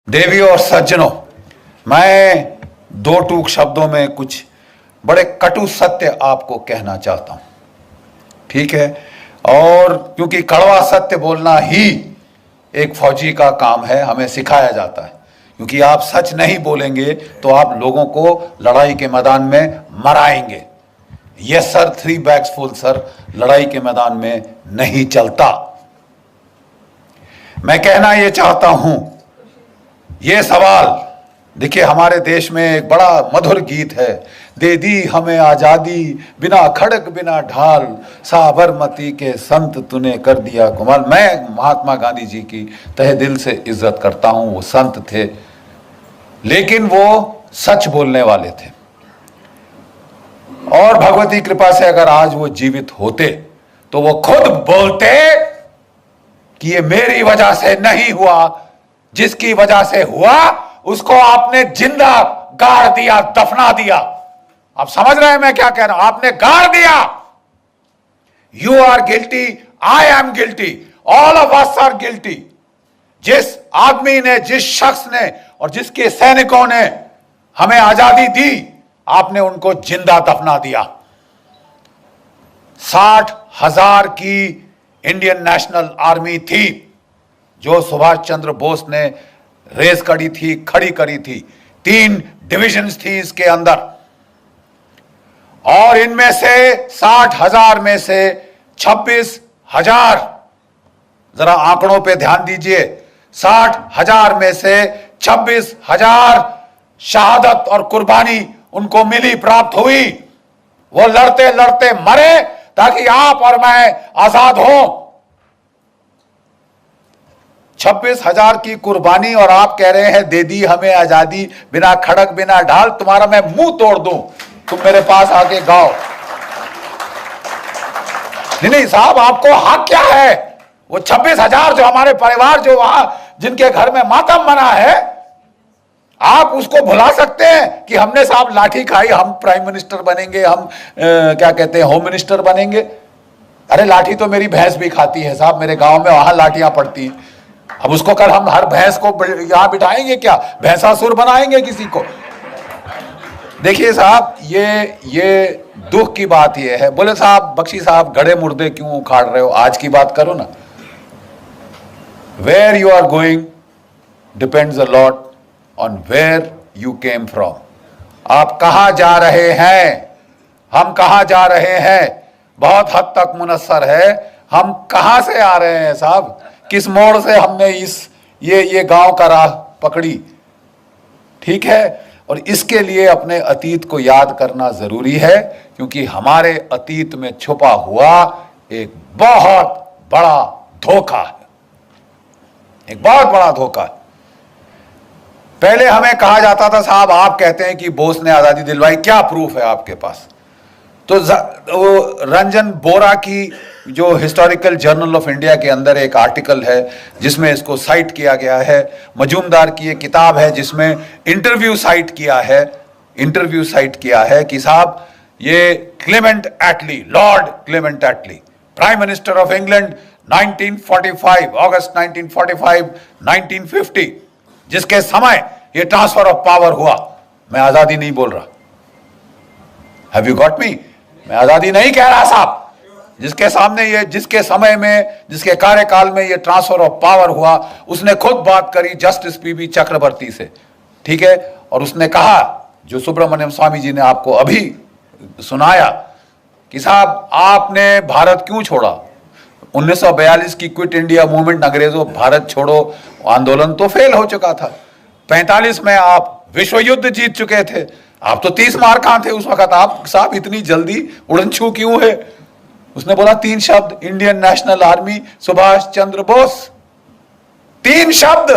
देवियों और सज्जनों, मैं दो टूक शब्दों में कुछ बड़े कटु सत्य आपको कहना चाहता हूं, ठीक है। और क्योंकि कड़वा सत्य बोलना ही एक फौजी का काम है, हमें सिखाया जाता है। क्योंकि आप सच नहीं बोलेंगे तो आप लोगों को लड़ाई के मैदान में मराएंगे। Yes sir, 3 bags full sir लड़ाई के मैदान में नहीं चलता। मैं कहना यह चाहता हूं, ये सवाल देखिए, हमारे देश में एक बड़ा मधुर गीत है, दे दी हमें आजादी बिना खड़ग बिना ढाल, साबरमती के संत तूने कर दिया कमाल। मैं महात्मा गांधी जी की तहे दिल से इज्जत करता हूं। वो संत थे, लेकिन वो सच बोलने वाले थे। और भगवती कृपा से अगर आज वो जीवित होते तो वो खुद बोलते कि ये मेरी वजह से नहीं हुआ, जिसकी वजह से हुआ उसको आपने जिंदा गाड़ दिया, दफना दिया। आप समझ रहे हैं मैं क्या कह रहा हूं? आपने गाड़ दिया। You are guilty, I am guilty, all of us are guilty. जिस आदमी ने, जिस शख्स ने और जिसके सैनिकों ने हमें आजादी दी, आपने उनको जिंदा दफना दिया। 60,000 की इंडियन नेशनल आर्मी थी जो सुभाष चंद्र बोस ने रेस करी थी, खड़ी करी थी। 3 डिविजन्स थी इसके अंदर, और इनमें से 60,000 में से 26,000, जरा आंकड़ों पे ध्यान दीजिए, 60,000 में से 26,000 शहादत और कुर्बानी उनको मिली, प्राप्त हुई। वो लड़ते लड़ते मरे ताकि आप और मैं आजाद हों। 26,000 की कुर्बानी, और आप कह रहे हैं दे दी हमें आजादी बिना खड़क बिना ढाल। तुम्हारा मैं मुंह तोड़ दूं, तुम मेरे पास आके गाओ। नहीं साहब, आपको हक क्या है? वो 26,000 जो हमारे परिवार जो वहां जिनके घर में मातम मना है, आप उसको भुला सकते हैं कि हमने साहब लाठी खाई, हम प्राइम मिनिस्टर बनेंगे, हम क्या कहते हैं, होम मिनिस्टर बनेंगे। अरे लाठी तो मेरी भैंस भी खाती है साहब, मेरे गांव में वहां लाठियां पड़ती हैं। अब उसको कर हम हर भैंस को यहां बिठाएंगे क्या? भैंसासुर बनाएंगे किसी को? देखिए साहब, ये दुख की बात ये है। बोले साहब, बख्शी साहब, गड़े मुर्दे क्यों उखाड़ रहे हो? आज की बात करो ना। Where you are going depends a lot on where you came from. आप कहां जा रहे हैं, हम कहां जा रहे हैं, बहुत हद तक मुनस्सर है हम कहां से आ रहे हैं साहब। किस मोड़ से हमने ये गांव का राह पकड़ी, ठीक है। और इसके लिए अपने अतीत को याद करना जरूरी है, क्योंकि हमारे अतीत में छुपा हुआ एक बहुत बड़ा धोखा है, एक बहुत बड़ा धोखा है। पहले हमें कहा जाता था साहब, आप कहते हैं कि बोस ने आजादी दिलवाई, क्या प्रूफ है आपके पास? तो वो रंजन बोरा की जो हिस्टोरिकल जर्नल ऑफ इंडिया के अंदर एक आर्टिकल है जिसमें इसको साइट किया गया है। मजूमदार की एक किताब है जिसमें इंटरव्यू साइट किया है कि साहब ये Clement Attlee, lord Clement Attlee, prime minister of England 1945, अगस्त 1945, 1950, जिसके समय ये ट्रांसफर ऑफ पावर हुआ। मैं आजादी नहीं बोल रहा, हैव यू गॉट मी? मैं आजादी नहीं कह रहा साहब। जिसके सामने ये, जिसके समय में, जिसके कार्यकाल में ये ट्रांसफर ऑफ पावर हुआ, उसने खुद बात करी जस्टिस पीबी चक्रवर्ती से, ठीक है। और उसने कहा, जो सुब्रमण्यम स्वामी जी ने आपको अभी सुनाया, कि साहब आपने भारत क्यों छोड़ा? 1942 की क्विट इंडिया मूवमेंट, अंग्रेजों भारत छोड़ो आंदोलन तो फेल हो चुका था। 45 में आप विश्व युद्ध जीत चुके थे। आप तो 30 मार कहां थे उस वक्त? आप साहब इतनी जल्दी उड़न छू क्यों है? उसने बोला 3 शब्द, Indian national army, Subhash Chandra Bose. 3 शब्द।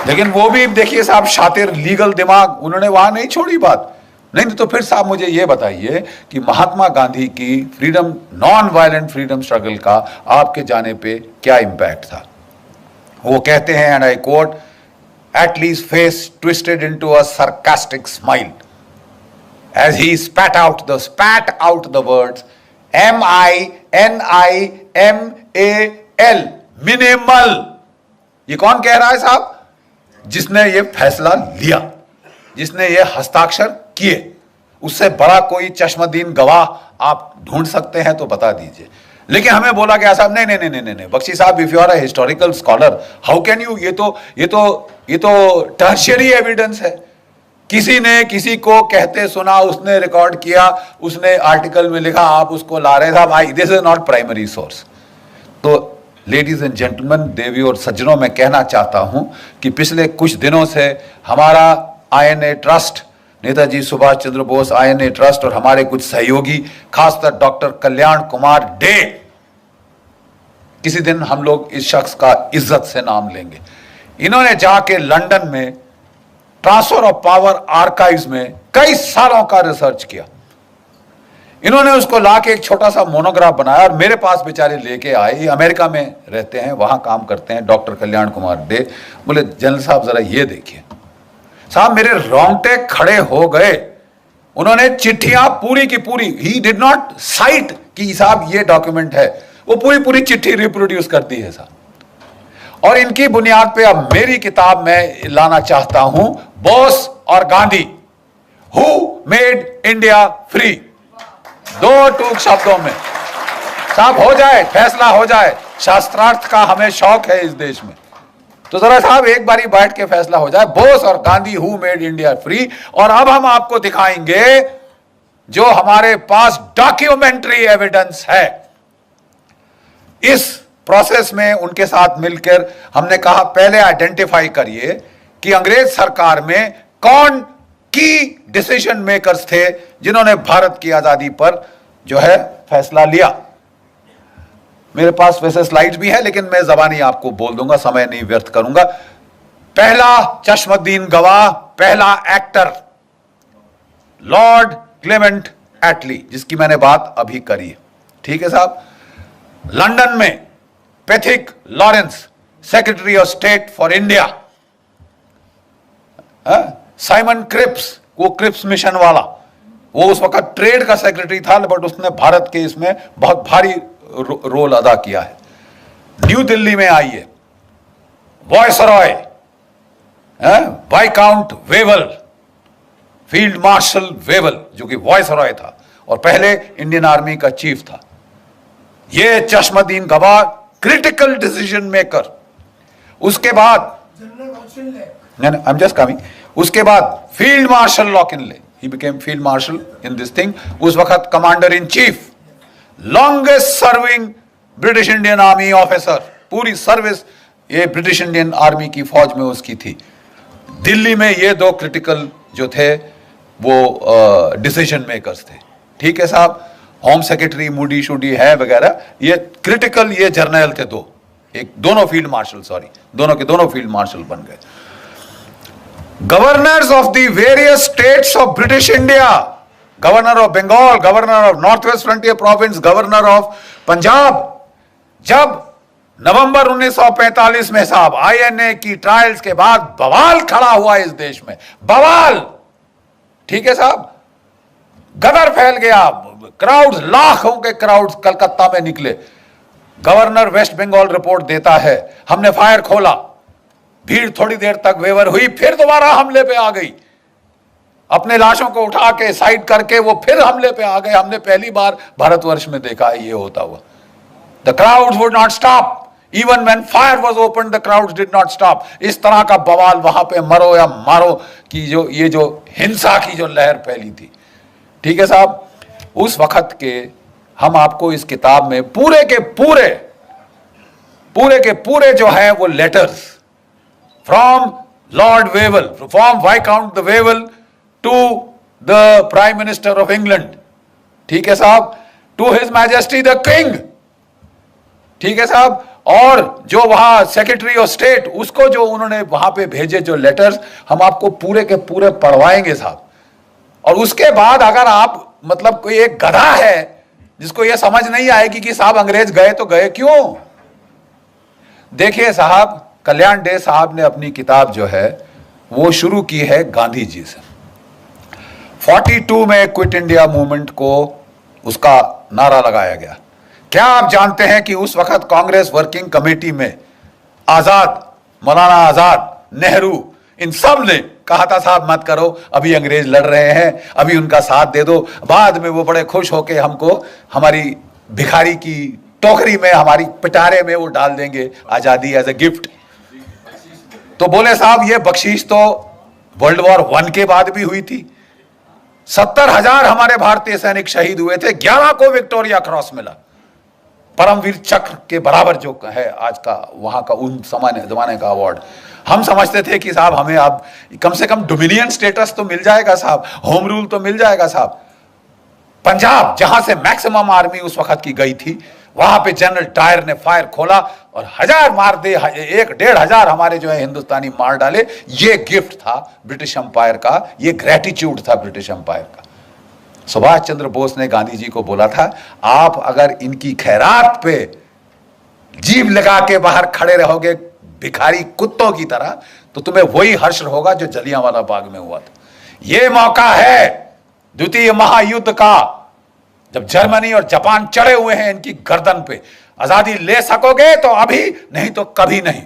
लेकिन वो भी देखिए साहब, शातिर, लीगल दिमाग, उन्होंने वहां नहीं छोड़ी बात। नहीं तो फिर साहब मुझे ये बताइए कि महात्मा गांधी की freedom, non violent freedom struggle का आपके जाने पे क्या इंपैक्ट था? वो कहते हैं, and I quote, Attlee's face twisted into a sarcastic smile as he spat out the words MINIMAL, minimal. ये कौन कह रहा है साहब? जिसने ये फैसला लिया, जिसने ये हस्ताक्षर किए। उससे बड़ा कोई चश्मदीन गवाह आप ढूंढ सकते हैं तो बता दीजिए। लेकिन हमें बोला गया साहब नहीं नहीं नहीं नहीं, बख्शी साहब, if you are a historical scholar, how can you, ये तो टर्शियरी एविडेंस है। किसी ने किसी को कहते सुना, उसने रिकॉर्ड किया, उसने आर्टिकल में लिखा, आप उसको ला रहे साहब, this is not primary source. तो लेडीज एंड जेंटलमैन, देवी और सज्जनों, मैं कहना चाहता हूं कि पिछले कुछ दिनों से हमारा INA trust, Netaji Subhas Chandra Bose INA trust और हमारे कुछ सहयोगी, खासकर डॉक्टर कल्याण कुमार डे, किसी दिन हम लोग इस शख्स का इज्जत से नाम लेंगे। इन्होंने जाके लंदन में ट्रांसफर ऑफ पावर आर्काइव्स में कई सालों का रिसर्च किया। इन्होंने उसको लाके एक छोटा सा मोनोग्राफ बनाया और मेरे पास बेचारे लेके आए। ये अमेरिका में रहते हैं, वहां काम करते हैं, डॉक्टर कल्याण कुमार डे। बोले जनरल साहब जरा ये देखिए। साहब मेरे रोंगटे खड़े हो गए। उन्होंने चिट्ठियां पूरी की पूरी, ही डिड नॉट साइट कि साहब ये डॉक्यूमेंट है, वो पूरी पूरी चिट्ठी रिप्रोड्यूस करती है साहब। और इनकी बुनियाद पे अब मेरी किताब में लाना चाहता हूं, बोस और Gandhi, who made India free. दो टूक शब्दों में साहब हो जाए, फैसला हो जाए। शास्त्रार्थ का हमें शौक है इस देश में, तो जरा साहब एक बारी बैठ के फैसला हो जाए, बोस और Gandhi, who made India free. और अब हम आपको दिखाएंगे जो हमारे पास डॉक्यूमेंट्री एविडेंस है। इस प्रोसेस में उनके साथ मिलकर हमने कहा पहले आइडेंटिफाई करिए कि अंग्रेज सरकार में कौन की डिसीजन मेकर्स थे जिन्होंने भारत की आजादी पर जो है फैसला लिया। मेरे पास वैसे स्लाइड्स भी है, लेकिन मैं जबानी आपको बोल दूंगा, समय नहीं व्यर्थ करूंगा। पहला चश्मदीन गवाह, पहला एक्टर, लॉर्ड क्लेमेंट एटली, जिसकी मैंने बात अभी करी है। ठीक है साहब। लंदन में Pethick Lawrence, secretary of state for India. Simon Cripps, वो क्रिप्स मिशन वाला, वो उस वक्त ट्रेड का सेक्रेटरी था, बट उसने भारत के इसमें बहुत भारी रोल अदा किया है। न्यू दिल्ली में आइए, viceroy, viscount Wavell, field marshal Wavell, जो कि वॉयसरॉय था और पहले इंडियन आर्मी का चीफ था। ये चश्मदीन गवाह, क्रिटिकल डिसीजन मेकर। उसके बाद आई एम जस्ट कमिंग। उसके बाद फील्ड मार्शल लॉकिनले, he became field marshal in this thing. उस वक्त commander in chief, longest serving British Indian army officer, पूरी सर्विस ये ब्रिटिश इंडियन आर्मी की फौज में उसकी थी। दिल्ली में ये दो क्रिटिकल जो थे वो डिसीजन मेकर्स थे। ठीक है साहब। होम सेक्रेटरी मूडी शूडी है वगैरह, ये क्रिटिकल ये जर्नल थे दो, एक दोनों फील्ड मार्शल, सॉरी दोनों के दोनों फील्ड मार्शल बन गए। Governors of the various states of British India, governor of Bengal, governor of north west frontier province, governor of Punjab. जब नवंबर 1945 में साहब INA की ट्रायल्स के बाद बवाल खड़ा हुआ इस देश में, बवाल। ठीक है साहब। गदर फैल गया, क्राउड्स, लाखों के क्राउड्स कलकत्ता में निकले। गवर्नर वेस्ट बंगाल रिपोर्ट देता है, हमने फायर खोला, भीड़ थोड़ी देर तक वेवर हुई, फिर दोबारा हमले पे आ गई। अपने लाशों को उठा के साइड करके वो फिर हमले पे आ गए। हमने पहली बार भारतवर्ष में देखा है ये होता हुआ। The crowds would not stop, even when fire was open the crowds did not stop. इस तरह का बवाल वहां पे मरो या मारो की जो ये जो हिंसा की जो लहर फैली थी। ठीक है साहब। उस वक्त के हम आपको इस किताब में पूरे के पूरे जो है वो letters from lord Wavell, from viscount the Wavell to the prime minister of England, ठीक है साहब, to his majesty the king, ठीक है साहब, और जो वहां सेक्रेटरी ऑफ स्टेट, उसको जो उन्होंने वहां पे भेजे जो लेटर्स, हम आपको पूरे के पूरे पढ़वाएंगे साहब। और उसके बाद अगर आप मतलब कोई एक गधा है जिसको यह समझ नहीं आएगी कि साहब अंग्रेज गए तो गए क्यों। देखिए साहब, कल्याण डे साहब ने अपनी किताब जो है वो शुरू की है गांधी जी से। 42 में क्विट इंडिया मूवमेंट को उसका नारा लगाया गया। क्या आप जानते हैं कि उस वक्त कांग्रेस वर्किंग कमेटी में आजाद मौलाना आजाद, नेहरू, इन सब ने कहा था साहब मत करो, अभी अंग्रेज लड़ रहे हैं, अभी उनका साथ दे दो, बाद में वो बड़े खुश होके हमको हमारी भिखारी की टोकरी में, हमारी पिटारे में वो डाल देंगे आजादी एज ए गिफ्ट। तो बोले साहब ये बख्शीश तो वर्ल्ड वॉर 1 के बाद भी हुई थी। 70,000 हमारे भारतीय सैनिक शहीद हुए थे, 11 को विक्टोरिया क्रॉस मिला, परमवीर चक्र के बराबर जो है आज का वहां का उन जमाने का अवार्ड। हम समझते थे कि साहब हमें अब कम से कम डोमिनियन स्टेटस तो मिल जाएगा साहब, होम रूल तो मिल जाएगा साहब। पंजाब जहां से मैक्सिमम आर्मी उस वक्त की गई थी, वहां पे जनरल डायर ने फायर खोला और 1000 मार दे, 1-1,500 हमारे जो है हिंदुस्तानी मार डाले। ये गिफ्ट था ब्रिटिश एम्पायर का, ये ग्रेटिट्यूड था ब्रिटिश एम्पायर का। सुभाष चंद्र बोस ने गांधी जी को बोला था, आप अगर इनकी खैरात पे जीभ लगा के बाहर खड़े रहोगे भिखारी कुत्तों की तरह, तो तुम्हें वही हश्र होगा जो जलियांवाला बाग में हुआ था। ये मौका है द्वितीय महायुद्ध का, जब जर्मनी और जापान चढ़े हुए हैं इनकी गर्दन पे। आजादी ले सकोगे तो अभी, नहीं तो कभी नहीं।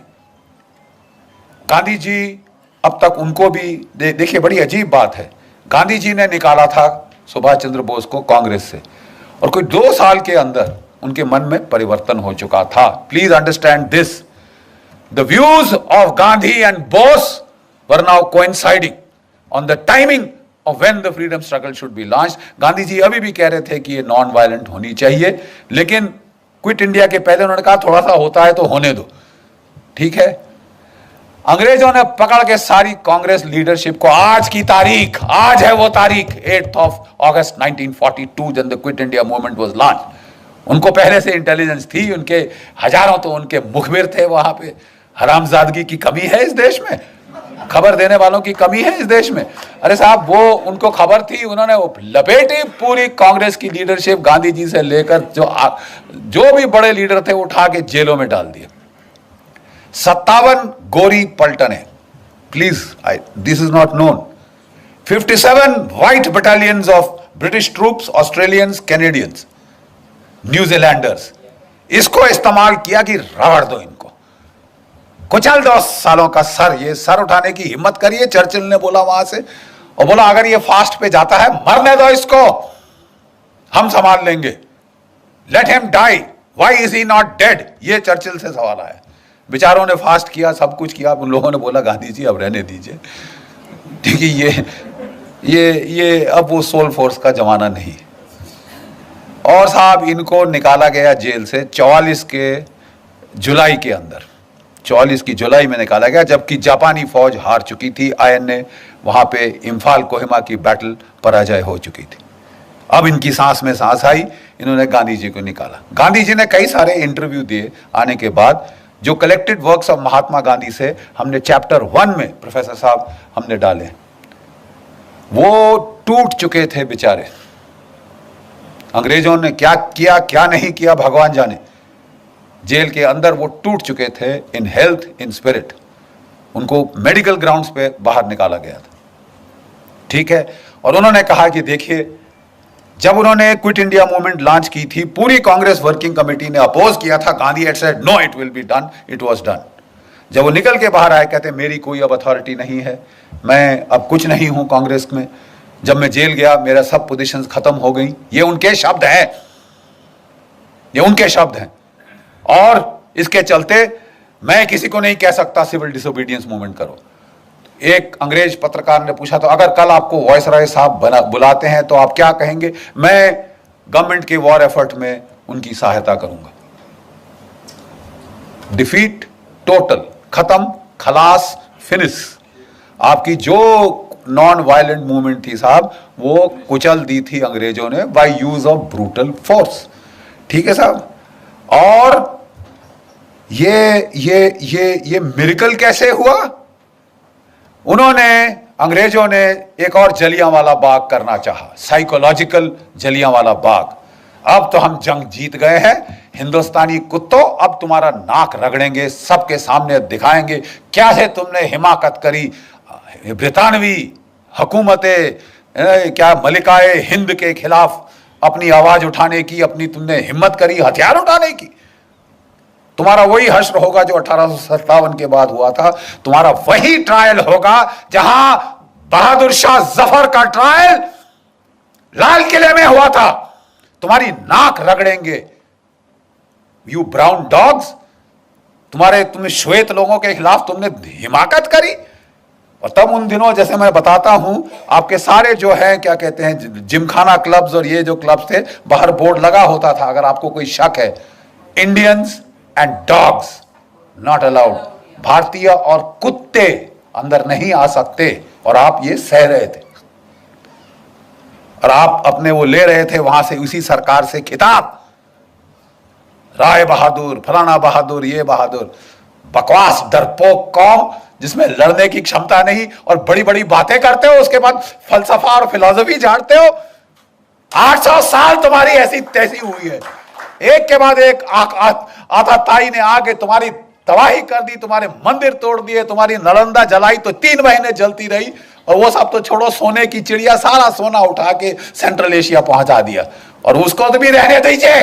गांधी जी अब तक उनको भी देखिए, बड़ी अजीब बात है, गांधी जी ने निकाला था सुभाष चंद्र बोस को कांग्रेस से, और कोई 2 साल के अंदर उनके मन में परिवर्तन हो चुका था। Please understand this, the views of Gandhi and Bose were now coinciding on the timing of when the freedom struggle should be launched। Gandhi ji अभी भी कह रहे थे कि ये नॉन वायलेंट होनी चाहिए, लेकिन क्विट इंडिया के पहले उन्होंने कहा थोड़ा सा होता है तो होने दो, ठीक है। अंग्रेजों ने पकड़ के सारी कांग्रेस लीडरशिप को, आज की तारीख, आज है वो तारीख 8 अगस्त 1942 जब the quit India movement was launch. उनको पहले से इंटेलिजेंस थी, उनके हजारों तो उनके मुखबिर थे वहां पे। हरामजादगी की कमी है इस देश में, खबर देने वालों की कमी है इस देश में। अरे साहब वो उनको खबर थी, उन्होंने वो लपेटी पूरी कांग्रेस की लीडरशिप, गांधी जी से लेकर जो भी बड़े लीडर थे उठा के जेलों में डाल दिए। 57 गोरी पलटने, please this is not known. 57 white battalions of British troops, Australians, Canadians, New Zealanders, इसको इस्तेमाल किया कि रगड़ दो इनको, कुचल दो सालों का सर। ये सर उठाने की हिम्मत करिए, चर्चिल ने बोला वहां से, और बोला अगर ये फास्ट पे जाता है मरने दो इसको, हम संभाल लेंगे, let him die, why is he not dead, ये चर्चिल से सवाल आया। बेचारों ने फास्ट किया, सब कुछ किया, उन लोगों ने बोला गांधी जी अब रहने दीजिए, ठीक है, ये अब वो सोल फोर्स का जमाना नहीं। और साहब इनको निकाला गया जेल से 44 के जुलाई के अंदर, 44 की जुलाई में निकाला गया, जबकि जापानी फौज हार चुकी थी। INA वहां पे इम्फाल कोहिमा की बैटल पराजय हो चुकी थी। अब इनकी सांस में सांस आई, इन्होंने गांधी जी को निकाला। गांधी जी ने कई सारे इंटरव्यू दिए आने के बाद, जो collected works of Mahatma Gandhi से हमने चैप्टर 1 में प्रोफेसर साहब हमने डाले, वो टूट चुके थे बेचारे। अंग्रेजों ने क्या किया क्या नहीं किया भगवान जाने, जेल के अंदर वो टूट चुके थे इन हेल्थ, इन स्पिरिट। उनको मेडिकल ग्राउंड्स पे बाहर निकाला गया था, ठीक है। और उन्होंने कहा कि देखिए, जब उन्होंने क्विट इंडिया मूवमेंट लॉन्च की थी, पूरी कांग्रेस वर्किंग कमेटी ने अपोज किया था। Gandhi had said no it will be done, it was done. जब वो निकल के बाहर आए, कहते मेरी कोई अब अथॉरिटी नहीं है, मैं अब कुछ नहीं हूं कांग्रेस में, जब मैं जेल गया मेरा सब पोजीशंस खत्म हो गई। ये उनके शब्द हैं, ये उनके शब्द हैं। और इसके चलते मैं किसी को नहीं कह सकता सिविल डिसोबीडियंस मूवमेंट करो। एक अंग्रेज पत्रकार ने पूछा, तो अगर कल आपको वायसराय साहब बुलाते हैं तो आप क्या कहेंगे? मैं गवर्नमेंट के वॉर एफर्ट में उनकी सहायता करूंगा। डिफीट, टोटल, खत्म, खलास, फिनिश। आपकी जो नॉन वायलेंट मूवमेंट थी साहब, वो कुचल दी थी अंग्रेजों ने by use of brutal force, ठीक है साहब। और ये मिरेकल कैसे हुआ? उन्होंने, अंग्रेजों ने एक और जलियांवाला बाग करना चाहा, साइकोलॉजिकल जलियांवाला बाग। अब तो हम जंग जीत गए हैं, हिंदुस्तानी कुत्तों, अब तुम्हारा नाक रगड़ेंगे, सबके सामने दिखाएंगे क्या है तुमने हिमाकत करी, ब्रितानवी हुकूमतें, क्या मलिकाए हिंद के खिलाफ अपनी आवाज उठाने की, अपनी तुमने हिम्मत करी हथियार उठाने की। तुम्हारा वही हश्र होगा जो 1857 के बाद हुआ था। तुम्हारा वही ट्रायल होगा जहां बहादुर शाह जफर का ट्रायल लाल किले में हुआ था। तुम्हारी नाक रगड़ेंगे, यू ब्राउन डॉग्स। तुम्हें श्वेत लोगों के खिलाफ तुमने हिमाकत करी। और तब उन दिनों, जैसे मैं बताता हूं, आपके सारे जो है क्या कहते हैं जिमखाना क्लब्स और ये जो क्लब्स थे, बाहर बोर्ड लगा होता था, अगर आपको कोई शक है, Indians and dogs not allowed. भारतीय और कुत्ते अंदर नहीं आ सकते। और आप ये सह रहे थे और आप अपने वो ले रहे थे वहां से, उसी सरकार से खिताब, राय बहादुर, फलाना बहादुर, ये बहादुर। बकवास डरपोक कौम जिसमें लड़ने की क्षमता नहीं और बड़ी बड़ी बातें करते हो, उसके बाद फलसफा और फिलॉसफी झाड़ते हो। 800 साल तुम्हारी ऐसी तैसी हुई है, एक के बाद एक आताताई ने आके तुम्हारी तबाही कर दी, तुम्हारे मंदिर तोड़ दिए, तुम्हारी नालंदा जलाई तो 3 महीने जलती रही। और वो सब तो छोड़ो, सोने की चिड़िया सारा सोना उठा के सेंट्रल एशिया पहुंचा दिया। और उसको तो भी रहने दीजिए,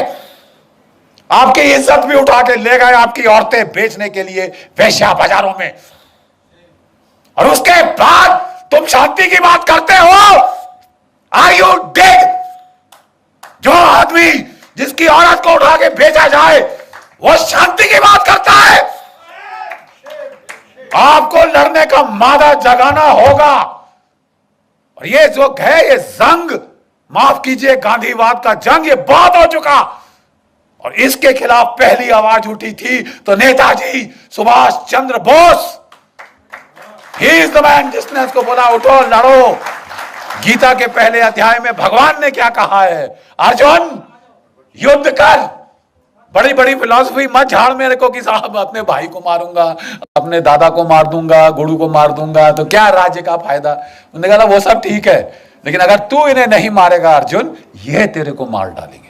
आपकी इज्जत भी उठा के ले गए आपकी औरतें बेचने के लिए वेश्या बाजारों में। और उसके बाद तुम शांति की बात करते हो। Are you dead? जो आदमी जिसकी औरत को उठा के बेचा जाए वो शांति की बात करता है। आपको लड़ने का मादा जगाना होगा। और ये जो है ये जंग, माफ कीजिए गांधीवाद का जंग, ये बहुत हो चुका। और इसके खिलाफ पहली आवाज उठी थी तो Netaji Subhas Chandra Bose, he is the man, जिसने उसको बोला उठो लड़ो। गीता के पहले अध्याय में भगवान ने क्या कहा है? अर्जुन युद्ध कर। बड़ी बड़ी फिलॉसफी मत झाड़ मेरे को कि साहब अपने भाई को मारूंगा, अपने दादा को मार दूंगा, गुरु को मार दूंगा तो क्या राज्य का फायदा। उन्होंने कहा वो सब ठीक है, लेकिन अगर तू इन्हें नहीं मारेगा अर्जुन, ये तेरे को मार डालेंगे,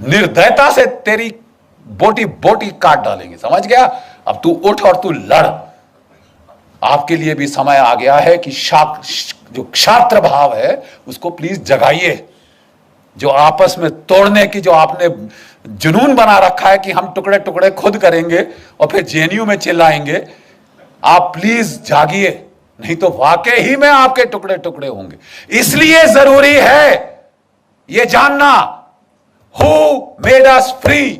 निर्दयता से तेरी बोटी बोटी काट डालेंगे। समझ गया? अब तू उठ और तू लड़। आपके लिए भी समय आ गया है कि जो क्षात्र भाव है उसको प्लीज जगाइए। जो आपस में तोड़ने की जो आपने जुनून बना रखा है कि हम टुकड़े टुकड़े खुद करेंगे और फिर जेएनयू में चिल्लाएंगे, आप प्लीज जागिए, नहीं तो वाकई ही में आपके टुकड़े टुकड़े होंगे। इसलिए जरूरी है यह जानना, who made us free,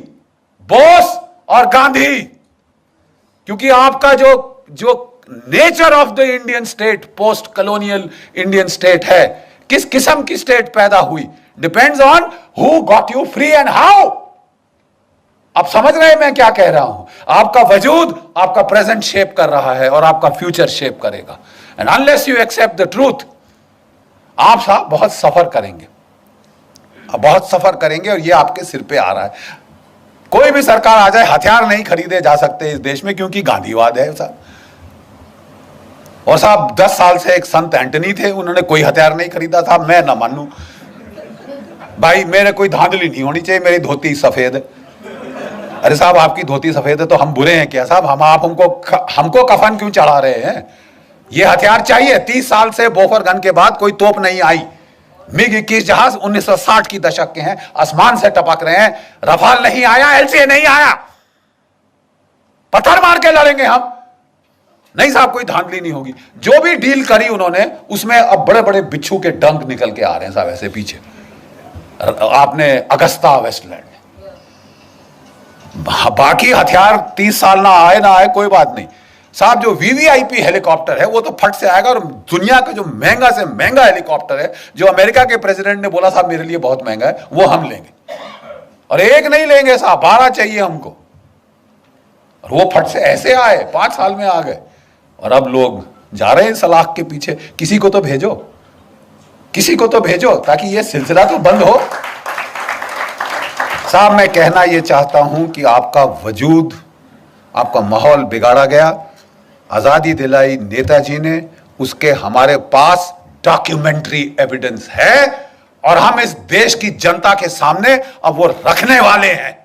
Bose और गांधी। क्योंकि आपका जो nature of the Indian state, post colonial Indian state है, किस किस्म की स्टेट पैदा हुई, depends on who got you free and how. आप समझ रहे हैं मैं क्या कह रहा हूं? आपका वजूद आपका प्रेजेंट शेप कर रहा है और आपका फ्यूचर शेप करेगा। And unless you accept the truth, आप साहब बहुत सफर करेंगे, आप बहुत सफर करेंगे और ये आपके सिर पे आ रहा है। कोई भी सरकार आ जाए, हथियार नहीं खरीदे जा सकते इस देश में, क्योंकि गांधीवाद है साहब। और साहब 10 साल से एक संत एंटनी थे, उन्होंने कोई हथियार नहीं खरीदा था। मैं ना मानू भाई, मेरे कोई धांधली नहीं होनी चाहिए, मेरी धोती सफेद है। अरे साहब आपकी धोती सफेद है तो हम बुरे हैं क्या साहब? हमको कफन क्यों चढ़ा रहे हैं? ये हथियार चाहिए। 30 साल से बोफर गन के बाद कोई तोप नहीं आई। मिग 21 जहाज 1960 की दशक के हैं, आसमान से टपक रहे हैं। रफाल नहीं आया, एलसीए नहीं आया, पत्थर मार के लड़ेंगे हम। नहीं साहब, कोई धांधली नहीं होगी। जो भी डील करी उन्होंने, उसमें अब बड़े बड़े बिच्छू के डंक निकल के आ रहे हैं साहब ऐसे पीछे। आपने अगस्ता वेस्टलैंड, बाकी हथियार 30 साल ना आए कोई बात नहीं साहब। जो वीवीआईपी हेलीकॉप्टर है वो तो फट से आएगा। और दुनिया का जो महंगा से महंगा हेलीकॉप्टर है, जो अमेरिका के प्रेसिडेंट ने बोला साहब मेरे लिए बहुत महंगा है, वो हम लेंगे। और एक नहीं लेंगे साहब, 12 चाहिए हमको। और वो फट से ऐसे आए, 5 साल में आ गए। और अब लोग जा रहे हैं सलाख के पीछे। किसी को तो भेजो, किसी को तो भेजो, ताकि ये सिलसिला तो बंद हो। साहब मैं कहना यह चाहता हूं कि आपका वजूद, आपका माहौल बिगाड़ा गया। आजादी दिलाई नेताजी ने, उसके हमारे पास डॉक्यूमेंट्री एविडेंस है और हम इस देश की जनता के सामने अब वो रखने वाले हैं।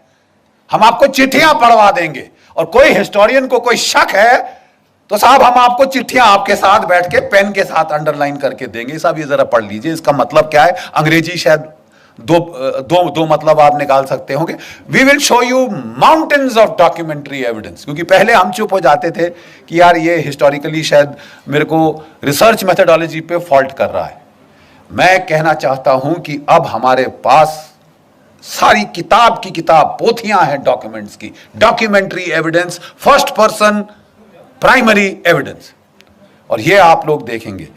हम आपको चिट्ठियां पढ़वा देंगे। और कोई हिस्टोरियन को कोई शक है तो साहब हम आपको चिट्ठियां आपके साथ बैठ के पेन के साथ अंडरलाइन करके देंगे। साहब ये जरा पढ़ लीजिए, इसका मतलब क्या है। अंग्रेजी शायद दो मतलब आप निकाल सकते होंगे। We will show you mountains of documentary evidence, क्योंकि पहले हम चुप हो जाते थे कि यार ये हिस्टोरिकली शायद मेरे को रिसर्च मेथोडोलॉजी पे फॉल्ट कर रहा है। मैं कहना चाहता हूं कि अब हमारे पास सारी किताब की किताब पोथियां हैं डॉक्यूमेंट्स की, documentary evidence, first person primary evidence. और ये आप लोग देखेंगे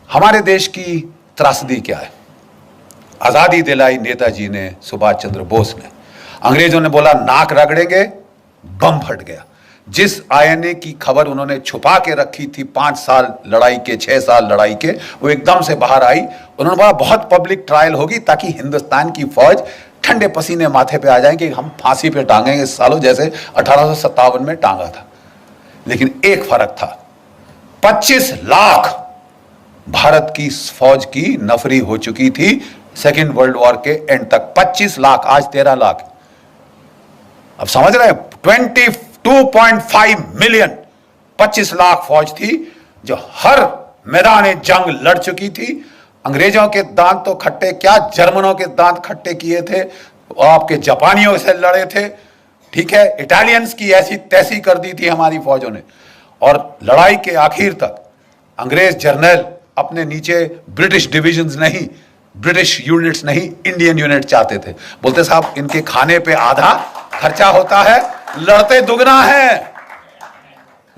हमारे देश की त्रासदी क्या है। आजादी दिलाई नेताजी ने, सुभाष चंद्र बोस ने। अंग्रेजों ने बोला नाक रगड़ेंगे, बम फट गया। जिस आईएनए की खबर उन्होंने छुपा के रखी थी 5 साल लड़ाई के, 6 साल लड़ाई के, वो एकदम से बाहर आई। उन्होंने बोला बहुत पब्लिक ट्रायल होगी ताकि हिंदुस्तान की फौज ठंडे पसीने माथे पे आ जाएंगे, हम फांसी पे टांगेंगे सालों, जैसे 1857 में टांगा था। लेकिन एक फर्क था, 25 लाख भारत की फौज की नफरी हो चुकी थी सेकेंड वर्ल्ड वॉर के एंड तक। 25 लाख, आज 13 लाख। अब समझ रहे हैं, 22.5 मिलियन, 25 लाख फौज थी जो हर मैदान जंग लड़ चुकी थी। अंग्रेजों के दांत तो खट्टे क्या, जर्मनों के दांत खट्टे किए थे, आपके जापानियों से लड़े थे, ठीक है, इटालियंस की ऐसी तैसी कर दी थी हमारी फौजों ने। और लड़ाई के आखिर तक अंग्रेज जर्नल अपने नीचे ब्रिटिश डिविजन्स नहीं, ब्रिटिश यूनिट्स नहीं, इंडियन यूनिट चाहते थे। बोलते साहब इनके खाने पे आधा खर्चा होता है, लड़ते दुगना है,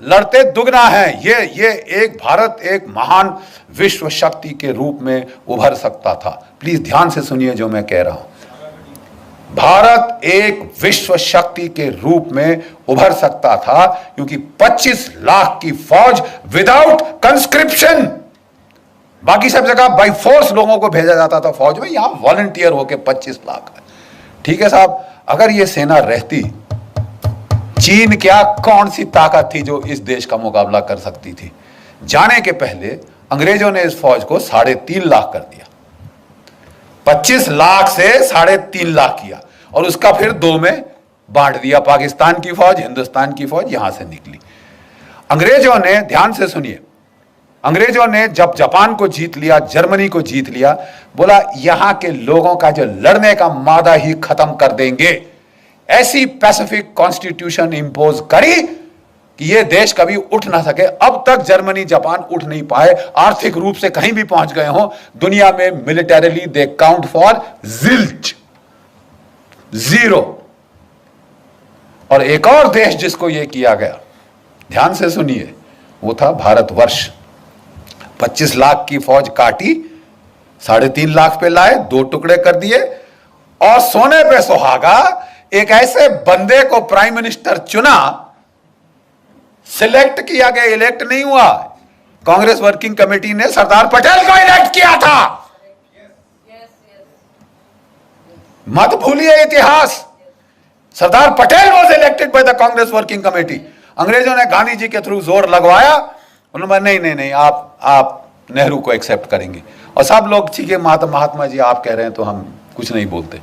लड़ते दुगना है। ये एक भारत एक महान विश्व शक्ति के रूप में उभर सकता था। प्लीज ध्यान से सुनिए जो मैं कह रहा हूं। भारत एक विश्व शक्ति के रूप में उभर सकता था क्योंकि 25 लाख की फौज विदाउट कंस्क्रिप्शन, बाकी सब जगह बाई फोर्स लोगों को भेजा जाता था फौज में, यहां वॉलंटियर होके 25 लाख। ठीक है साहब, अगर ये सेना रहती, चीन क्या कौन सी ताकत थी जो इस देश का मुकाबला कर सकती थी। जाने के पहले अंग्रेजों ने इस फौज को 3.5 लाख कर दिया, 25 लाख से 3.5 लाख किया और उसका फिर 2 में बांट दिया। पाकिस्तान की फौज, हिंदुस्तान की फौज यहां से निकली। अंग्रेजों ने, ध्यान से सुनिए, अंग्रेजों ने जब जापान को जीत लिया, जर्मनी को जीत लिया, बोला यहां के लोगों का जो लड़ने का मादा ही खत्म कर देंगे। ऐसी पैसिफिक कॉन्स्टिट्यूशन इंपोज करी कि ये देश कभी उठ ना सके। अब तक जर्मनी जापान उठ नहीं पाए, आर्थिक रूप से कहीं भी पहुंच गए हो दुनिया में, militarily they count for zilch, 0। और एक और देश जिसको ये किया गया, ध्यान से सुनिए, वो था भारतवर्ष। 25 लाख की फौज काटी, 3.5 लाख पे लाए, 2 टुकड़े कर दिए और सोने पे सुहागा एक ऐसे बंदे को प्राइम मिनिस्टर चुना, सिलेक्ट किया गया, इलेक्ट नहीं हुआ। कांग्रेस वर्किंग कमेटी ने सरदार पटेल को इलेक्ट किया था। मत भूलिए इतिहास, Sardar Patel was elected by the Congress working committee. अंग्रेजों ने गांधी जी के थ्रू जोर लगवाया, उन्होंने नहीं आप नेहरू को एक्सेप्ट करेंगे। और सब लोग ठीक है महात्मा जी आप कह रहे हैं तो हम कुछ नहीं बोलते।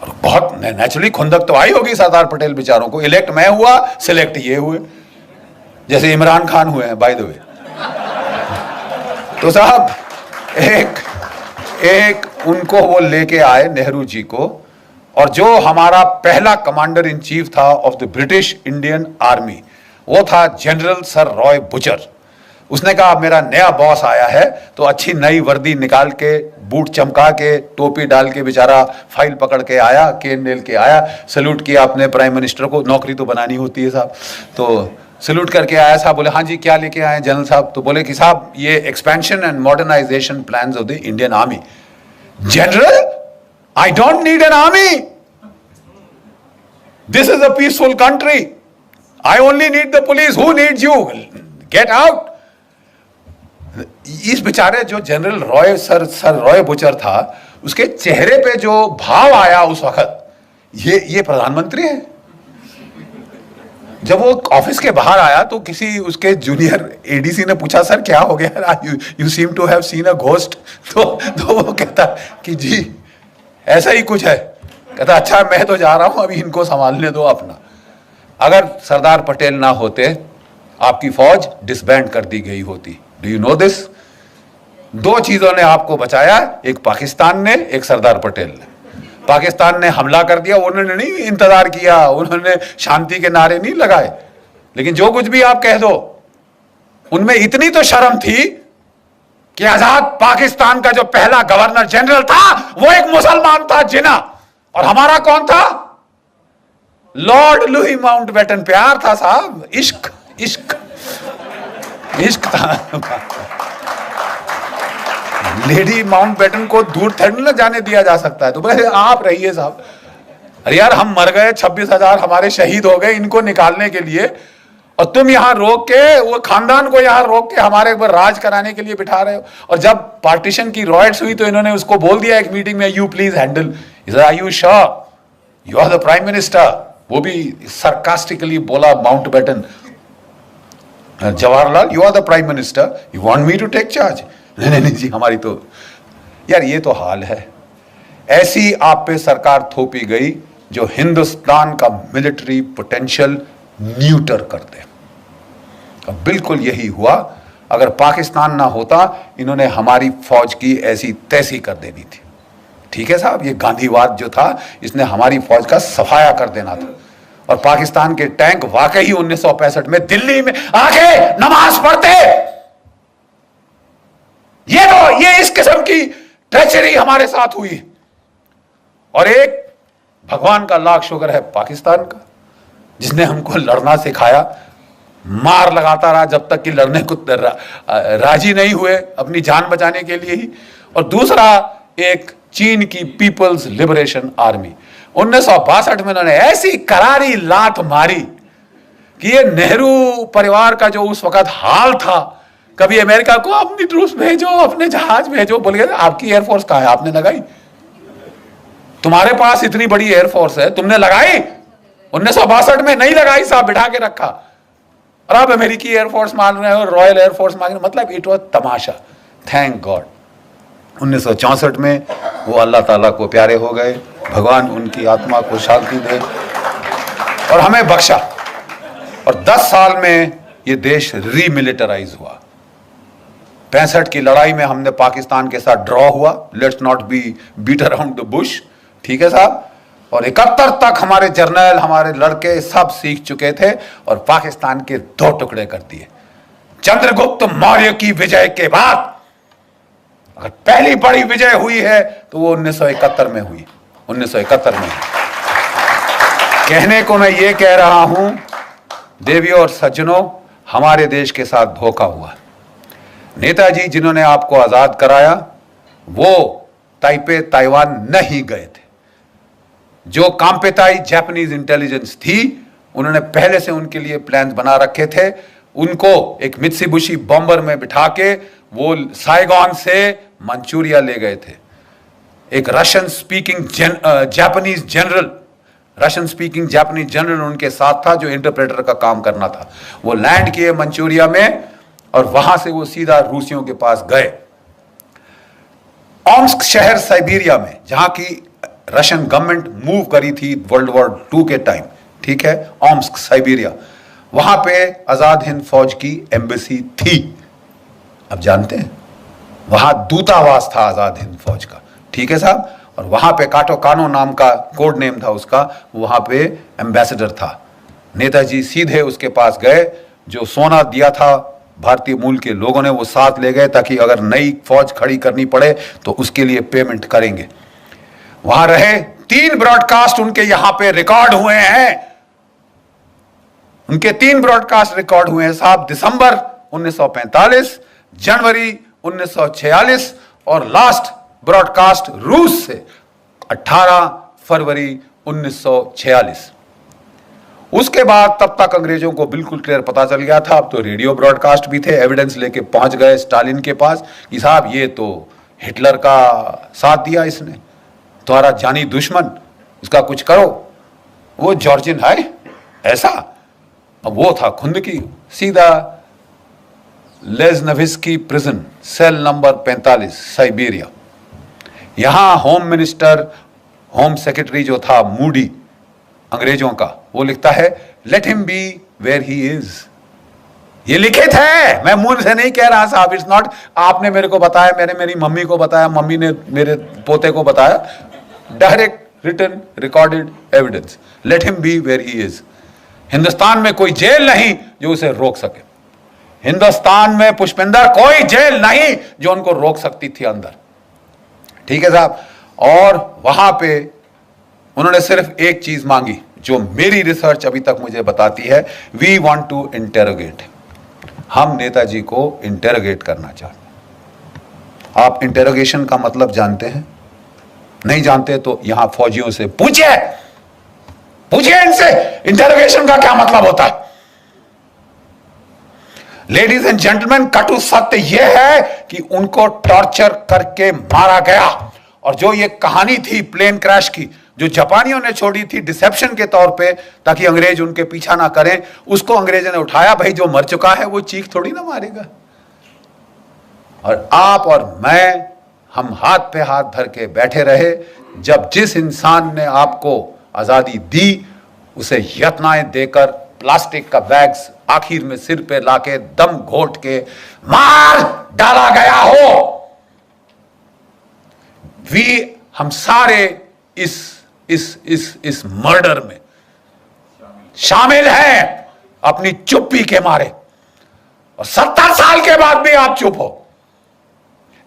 और बहुत नेचुरली खुंदक तो आई होगी सरदार पटेल बेचारों को, इलेक्ट मैं हुआ, सिलेक्ट ये हुए, जैसे इमरान खान हुए हैं बाय द वे। तो साहब एक उनको वो लेके आए नेहरू जी को, और जो हमारा पहला कमांडर इन चीफ था of the British Indian army, वो था जनरल सर रॉय बुचर। उसने कहा मेरा नया बॉस आया है, तो अच्छी नई वर्दी निकाल के, बूट चमका के, टोपी डाल के बेचारा फाइल पकड़ के आया, केन नेल के आया, सैल्यूट किया अपने प्राइम मिनिस्टर को, नौकरी तो बनानी होती है साहब। तो सैल्यूट करके आया साहब, बोले हाँ जी क्या लेके आए जनरल साहब। तो बोले कि साहब ये expansion and modernisation plans of the Indian army. General, I don't need an army, this is a peaceful country, I only need the police, who needs you, get out. इस बेचारे जो general Roy sir Roy Bucher था, उसके चेहरे पे जो भाव आया उस वक्त, ये प्रधानमंत्री है। जब वो ऑफिस के बाहर आया तो किसी उसके जूनियर एडीसी ने पूछा सर क्या हो गया, you seem to have seen a ghost. तो वो कहता कि जी ऐसा ही कुछ है। कहता अच्छा मैं तो जा रहा हूं, अभी इनको संभालने दो अपना। अगर सरदार पटेल ना होते, आपकी फौज डिसबैंड कर दी गई होती। Do you know this? दो चीजों ने आपको बचाया, एक पाकिस्तान ने, एक सरदार पटेल ने। पाकिस्तान ने हमला कर दिया, उन्होंने नहीं इंतजार किया, उन्होंने शांति के नारे नहीं लगाए, लेकिन जो कुछ भी आप कह दो, उनमें इतनी तो शर्म थी कि आजाद पाकिस्तान का जो पहला गवर्नर जनरल था वो एक मुसलमान था, जिना। और हमारा कौन था? Lord Louis Mountbatten. प्यार था साहब, इश्क इश्क इश्क था। लेडी माउंटबेटन को दूर थोड़ी ना जाने दिया जा सकता है, तो बोले आप रहिए साहब। अरे यार, हम मर गए, 26,000 हमारे शहीद हो गए इनको निकालने के लिए, और तुम यहां रोक के, वो खानदान को यहां रोक के हमारे ऊपर राज कराने के लिए बिठा रहे हो। और जब पार्टीशन की रॉयट्स हुई तो इन्होंने उसको बोल दिया एक मीटिंग में, you please handle. Are you sure you are the prime minister? वो भी सरकास्टिकली बोला Mountbatten, Jawaharlal you are the prime minister, you want me to take charge? नहीं नहीं जी, हमारी तो यार ये तो हाल है। ऐसी आप पे सरकार थोपी गई जो हिंदुस्तान का मिलिट्री पोटेंशियल न्यूटर कर दे। अब बिल्कुल यही हुआ। अगर पाकिस्तान ना होता, इन्होंने हमारी फौज की ऐसी तैसी कर देनी थी। ठीक है साहब, ये गांधीवाद जो था, इसने हमारी फौज का सफाया कर देना था। और पाकिस्तान के टैंक वाकई 1965 में दिल्ली में आके नमाज पढ़ते। ये इस किस्म की ट्रेचरी हमारे साथ हुई। और एक भगवान का लाख शुक्र है पाकिस्तान का, जिसने हमको लड़ना सिखाया, मार लगाता रहा जब तक कि लड़ने को राजी नहीं हुए अपनी जान बचाने के लिए ही। और दूसरा, एक चीन की पीपल्स लिबरेशन आर्मी। 1962 में उन्होंने ऐसी करारी लात मारी कि ये नेहरू परिवार का जो उस वक्त हाल था, कभी अमेरिका को अपनी ट्रूप्स भेजो, अपने जहाज भेजो, बोलिए आपकी एयरफोर्स कहां है? आपने लगाई? तुम्हारे पास इतनी बड़ी एयरफोर्स है, तुमने लगाई? 1962 में नहीं लगाई साहब, बिठा के रखा। और आप अमेरिकी एयरफोर्स मान रहे हो, रॉयल एयरफोर्स मान रहे हो, मतलब it was Tamasha. Thank God 1964 में वो अल्लाह ताला को प्यारे हो गए, भगवान उनकी आत्मा को शांति दे, और हमें बख्शा। और 10 साल में ये देश रीमिलिटराइज हुआ। 65 की लड़ाई में हमने पाकिस्तान के साथ ड्रॉ हुआ, let's not be beat around the bush, ठीक है साहब। और 71 तक हमारे जर्नल, हमारे लड़के सब सीख चुके थे, और पाकिस्तान के 2 टुकड़े कर दिए। चंद्रगुप्त मौर्य की विजय के बाद अगर पहली बड़ी विजय हुई है तो वो 1971 में हुई। 1971 में। कहने को मैं ये कह रहा हूं, देवियों और सज्जनों, हमारे देश के साथ धोखा हुआ। नेताजी जिन्होंने आपको आजाद कराया, वो ताइपे ताइवान नहीं गए थे। जो कांपेताई जापानीज इंटेलिजेंस थी, उन्होंने पहले से उनके लिए प्लान बना रखे थे। उनको एक मित्सुबिशी बॉम्बर में बिठा के वो साइगॉन से मंचूरिया ले गए थे। एक रशियन स्पीकिंग जापानीज जनरल उनके साथ था, जो इंटरप्रेटर का काम करना था। वो लैंड किए मंचूरिया में, और वहां से वो सीधा रूसियों के पास गए। ओम्स्क शहर साइबेरिया में, जहां की रशियन गवर्नमेंट मूव करी थी वर्ल्ड वॉर 2 के टाइम, ठीक है, ओम्स्क साइबेरिया, वहां पे आजाद हिंद फौज की एम्बेसी थी। अब जानते हैं, वहां दूतावास था आजाद हिंद फौज का, ठीक है साहब। और वहां पे काटो कानो नाम का कोड नेम था उसका, वहां पे एम्बेसडर था। नेताजी सीधे उसके पास गए, जो सोना दिया था भारतीय मूल के लोगों ने, वो साथ ले गए, ताकि अगर नई फौज खड़ी करनी पड़े तो उसके लिए पेमेंट करेंगे। वहां रहे। 3 ब्रॉडकास्ट उनके यहां पे रिकॉर्ड हुए हैं। उनके 3 ब्रॉडकास्ट रिकॉर्ड हुए हैं साहब, दिसंबर 1945, जनवरी 1946, और लास्ट ब्रॉडकास्ट रूस से 18 फरवरी 1946। उसके बाद तब तक अंग्रेजों को बिल्कुल क्लियर पता चल गया था। अब तो रेडियो ब्रॉडकास्ट भी थे, एविडेंस लेके पहुंच गए स्टालिन के पास कि साहब ये तो हिटलर का साथ दिया इसने, तुम्हारा जानी दुश्मन, इसका कुछ करो। वो जॉर्जिन है ऐसा। अब वो था खुंद की, सीधा लेज़नविस्की प्रिजन, सेल नंबर 45, साइबेरिया। यहां होम मिनिस्टर, होम सेक्रेटरी जो था मूडी अंग्रेजों का, वो लिखता है, let him be where he is. ये लिखित है, मैं मुंह से नहीं कह रहा साहब। इट्स नॉट आपने मेरे को बताया, मैंने मेरी मम्मी को बताया, मम्मी ने मेरे पोते को बताया। Direct written recorded evidence. Let him be where he is. Hindustan में कोई जेल नहीं जो उसे रोक सके। हिंदुस्तान में पुष्पिंदर कोई जेल नहीं जो उनको रोक सकती थी अंदर। ठीक है साहब। और वहां पे उन्होंने सिर्फ एक चीज मांगी जो मेरी रिसर्च अभी तक मुझे बताती है, वी वांट टू इंटेरोगेट। हम नेताजी को इंटेरोगेट करना चाहते हैं। आप इंटेरोगेशन का मतलब जानते हैं? नहीं जानते तो यहां फौजियों से पूछिए, पूछिए इनसे इंटेरोगेशन का क्या मतलब होता है। लेडीज एंड जेंटलमैन, कटु सत्य यह है कि उनको टॉर्चर करके मारा गया। और जो ये कहानी थी प्लेन क्रैश की, जो जापानियों ने छोड़ी थी डिसेप्शन के तौर पे ताकि अंग्रेज उनके पीछा ना करें, उसको अंग्रेजों ने उठाया। भाई जो मर चुका है वो चीख थोड़ी ना मारेगा। और आप और मैं, हम हाथ पे हाथ धर के बैठे रहे। जब जिस इंसान ने आपको आजादी दी उसे यत्नाएं देकर प्लास्टिक का बैग्स आखिर में सिर पे लाके दम घोट के मार डाला गया हो। हम सारे इस मर्डर में शामिल हैं अपनी चुप्पी के मारे। और 70 साल के बाद भी आप चुप हो,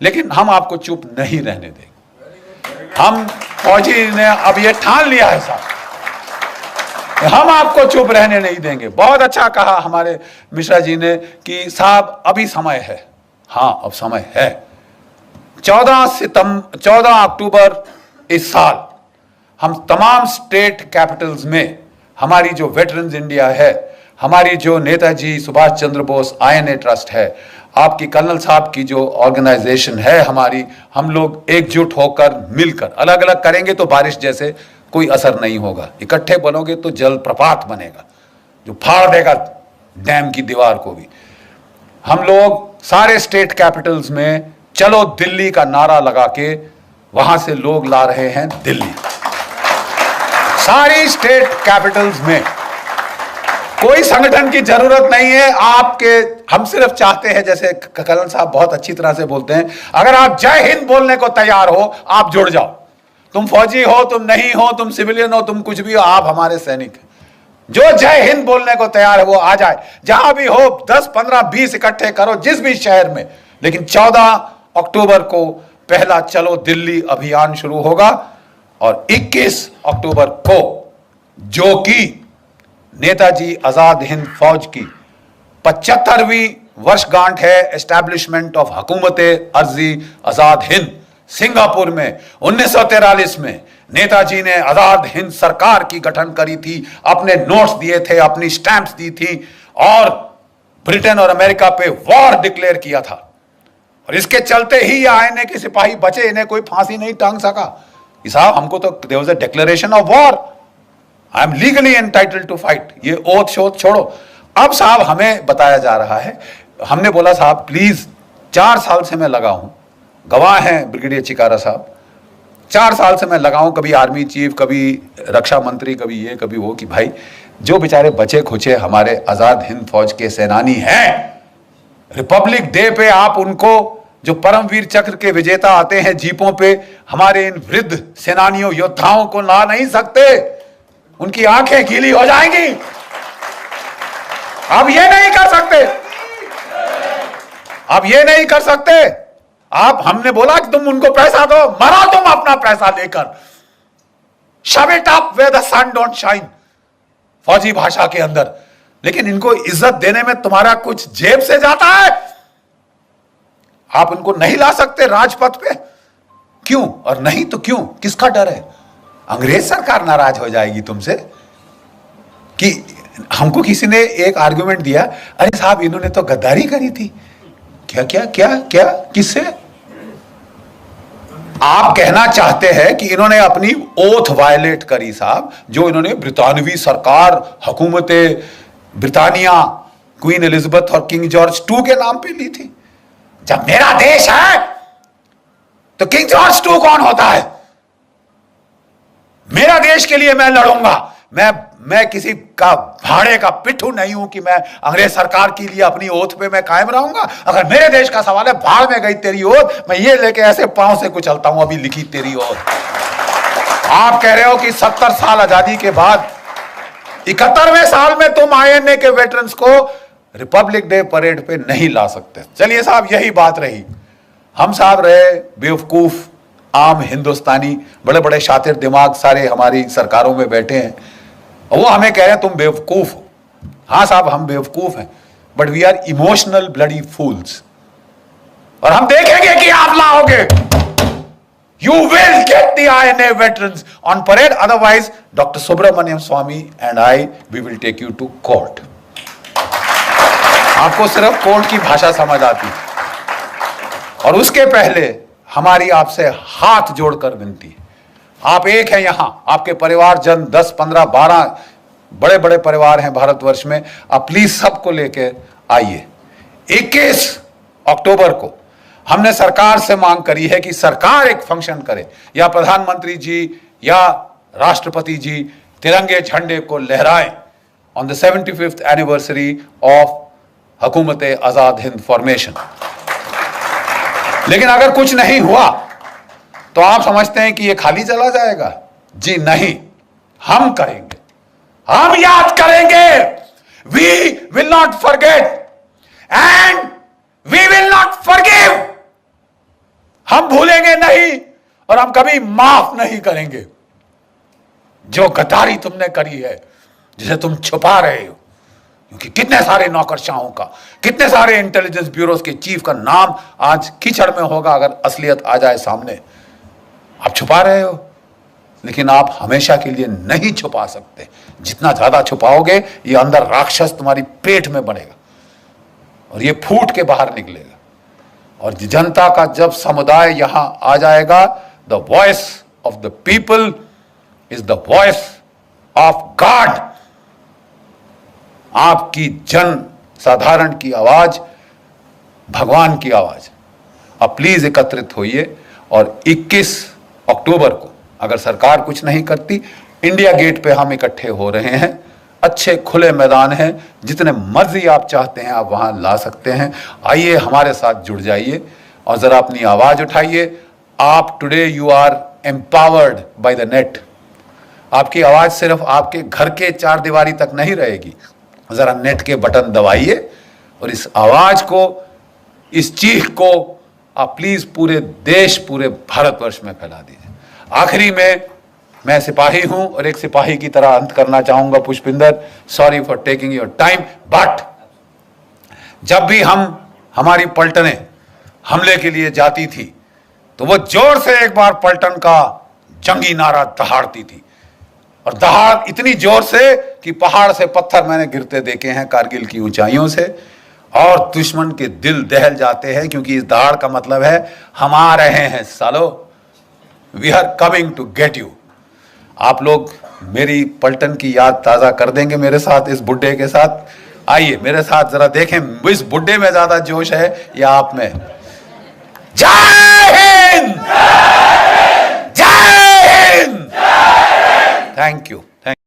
लेकिन हम आपको चुप नहीं रहने देंगे। हम फौजी ने अब ये ठान लिया है साहब, हम आपको चुप रहने नहीं देंगे। बहुत अच्छा कहा हमारे मिश्रा जी ने कि साहब अभी समय है। हां अब समय है। 14 अक्टूबर इस साल हम तमाम स्टेट कैपिटल्स में हमारी जो वेटरन्स इंडिया है, हमारी जो नेताजी सुभाष चंद्र बोस INA ट्रस्ट है, आपकी कर्नल साहब की जो ऑर्गेनाइजेशन है हमारी, हम लोग एकजुट होकर मिलकर, अलग अलग करेंगे तो बारिश जैसे कोई असर नहीं होगा, इकट्ठे बनोगे तो जल प्रपात बनेगा जो फाड़ देगा डैम की दीवार को भी। हम लोग सारे स्टेट कैपिटल्स में चलो दिल्ली का नारा लगा के वहां से लोग ला रहे हैं दिल्ली। सारी स्टेट कैपिटल्स में कोई संगठन की जरूरत नहीं है आपके। हम सिर्फ चाहते हैं, जैसे कर्नल साहब बहुत अच्छी तरह से बोलते हैं, अगर आप जय हिंद बोलने को तैयार हो आप जुड़ जाओ। तुम फौजी हो, तुम नहीं हो, तुम सिविलियन हो, तुम कुछ भी हो, आप हमारे सैनिक हैं। जो जय हिंद बोलने को तैयार है वो आ जाए। जहां भी हो 10, 15, 20 इकट्ठे करो जिस भी शहर में। लेकिन 14 अक्टूबर को पहला चलो दिल्ली अभियान शुरू होगा और 21 अक्टूबर को, जो कि नेताजी आजाद हिंद फौज की 75वीं वर्षगांठ है एस्टैब्लिशमेंट ऑफ हुकूमत अर्जी आजाद हिंद सिंगापुर में 1943 में नेताजी ने आजाद हिंद सरकार की गठन करी थी, अपने नोट्स दिए थे, अपनी स्टैंप्स दी थी और ब्रिटेन और अमेरिका पे वॉर डिक्लेयर किया था। और इसके चलते ही ये INA के सिपाही बचे, इन्हें कोई फांसी नहीं टांग सका। साहब हमको तो there was a declaration of war, I am legally entitled to fight. ये ओथ शोध छोड़ो। अब साहब हमें बताया जा रहा है, हमने बोला साहब प्लीज, 4 साल से मैं लगा हूं, गवाह हैं ब्रिगेडियर चिकारा साहब, 4 साल से मैं लगा हूं, कभी आर्मी चीफ, कभी रक्षा मंत्री, कभी ये कभी वो, कि भाई जो बेचारे बचे खुचे हमारे आजाद हिंद फौज के सेनानी हैं, रिपब्लिक डे पे आप उनको, जो परमवीर चक्र के विजेता आते हैं जीपों पे, हमारे इन वृद्ध सेनानियों योद्धाओं को ला नहीं सकते, उनकी आंखें गीली हो जाएंगी। अब ये नहीं कर सकते, अब ये नहीं कर सकते। आप, हमने बोला कि तुम उनको पैसा दो, मरो तुम अपना पैसा लेकर, shove it up where the sun don't shine, फौजी भाषा के अंदर। लेकिन इनको इज्जत देने में तुम्हारा कुछ जेब से जाता है। आप उनको नहीं ला सकते राजपथ पे, क्यों? और नहीं तो क्यों? किसका डर है? अंग्रेज सरकार नाराज हो जाएगी तुमसे। कि हमको किसी ने एक आर्गुमेंट दिया, अरे साहब इन्होंने तो गद्दारी करी थी। क्या क्या क्या क्या? किससे? आप कहना चाहते हैं कि इन्होंने अपनी ओथ वायलेट करी साहब, जो इन्होंने ब्रितानवी सरकार, हुकूमत ब्रिटानिया, क्वीन एलिजाबेथ और किंग जॉर्ज II के नाम पे ली थी। जब मेरा देश है तो किंग जॉर्ज II कौन होता है? मेरा देश के लिए मैं लड़ूंगा, मैं मैं किसी का भाड़े का पिट्ठू नहीं हूं कि मैं अंग्रेज सरकार के लिए अपनी ओथ पे मैं कायम रहूंगा। अगर मेरे देश का सवाल है, भाड़ में गई तेरी ओथ, मैं ये लेके ऐसे पांव से कुचलता हूं अभी लिखी तेरी ओथ। आप कह रहे हो कि 70 साल आजादी के बाद 71वें साल में तुम INA के वेटरन्स को रिपब्लिक डे परेड पे नहीं ला सकते। चलिए साहब, यही बात रही। हम साहब रहे बेवकूफ आम हिंदुस्तानी, बड़े बड़े शातिर दिमाग सारे हमारी सरकारों में बैठे हैं, और वो हमें कह रहे हैं तुम बेवकूफ हो। हाँ साहब, हम बेवकूफ हैं, but we are emotional bloody fools. और हम देखेंगे कि आप लाओगे। You will get the INA veterans on parade. Otherwise, Dr. Subramaniam Swamy and I, we will take you to court. आपको सिर्फ कोर्ट की भाषा समझ आती है। और उसके पहले हमारी आपसे हाथ जोड़कर विनती है। आप एक हैं यहां, आपके परिवारजन 10, 15, 12 बड़े बड़े परिवार हैं भारतवर्ष में। आप प्लीज सबको लेकर आइए। 21 अक्टूबर को हमने सरकार से मांग करी है कि सरकार एक फंक्शन करे, या प्रधानमंत्री जी या राष्ट्रपति जी तिरंगे झंडे को लहराएं on the 75th anniversary of हुकूमत आजाद हिंद फॉर्मेशन। लेकिन अगर कुछ नहीं हुआ तो आप समझते हैं कि ये खाली चला जाएगा? जी नहीं, हम करेंगे, हम याद करेंगे। We will not forget and we will not forgive. हम भूलेंगे नहीं और हम कभी माफ नहीं करेंगे। जो गद्दारी तुमने करी है, जिसे तुम छुपा रहे हो, क्योंकि कितने सारे नौकरशाहों का, कितने सारे इंटेलिजेंस ब्यूरोज के चीफ का नाम आज कीचड़ में होगा अगर असलियत आ जाए सामने। आप छुपा रहे हो, लेकिन आप हमेशा के लिए नहीं छुपा सकते। जितना ज्यादा छुपाओगे, ये अंदर राक्षस तुम्हारी पेट में बढ़ेगा और ये फूट के बाहर निकलेगा। और जनता का जब समुदाय यहां आ जाएगा, the voice of the people is the voice of God. आपकी जन साधारण की आवाज भगवान की आवाज। आप प्लीज एकत्रित होइए और 21 अक्टूबर को अगर सरकार कुछ नहीं करती, इंडिया गेट पे हम इकट्ठे हो रहे हैं। अच्छे खुले मैदान हैं, जितने मर्जी आप चाहते हैं आप वहां ला सकते हैं। आइए हमारे साथ जुड़ जाइए और जरा अपनी आवाज उठाइए। आप today you are empowered by the net. आपकी आवाज सिर्फ आपके घर के 4 दीवारी तक नहीं रहेगी। जरा नेट के बटन दबाइए और इस आवाज को, इस चीख को आप प्लीज पूरे देश, पूरे भारतवर्ष में फैला दीजिए। आखिरी में मैं सिपाही हूं और एक सिपाही की तरह अंत करना चाहूंगा। Pushpinder, sorry for taking your time, but जब भी हमारी पलटनें हमले के लिए जाती थी तो वो जोर से एक बार पलटन का जंगी नारा दहाड़ती थी, और दहाड़ इतनी जोर से कि पहाड़ से पत्थर मैंने गिरते देखे हैं कारगिल की ऊंचाइयों से, और दुश्मन के दिल दहल जाते हैं, क्योंकि इस दहाड़ का मतलब है हम आ रहे हैं सालो, we are coming to get you. आप लोग मेरी पलटन की याद ताजा कर देंगे मेरे साथ, इस बुड्ढे के साथ। आइए मेरे साथ जरा देखें, इस बुड्ढे में ज्यादा जोश है या आप में? जय हिंद, जय हिंद, थैंक यू।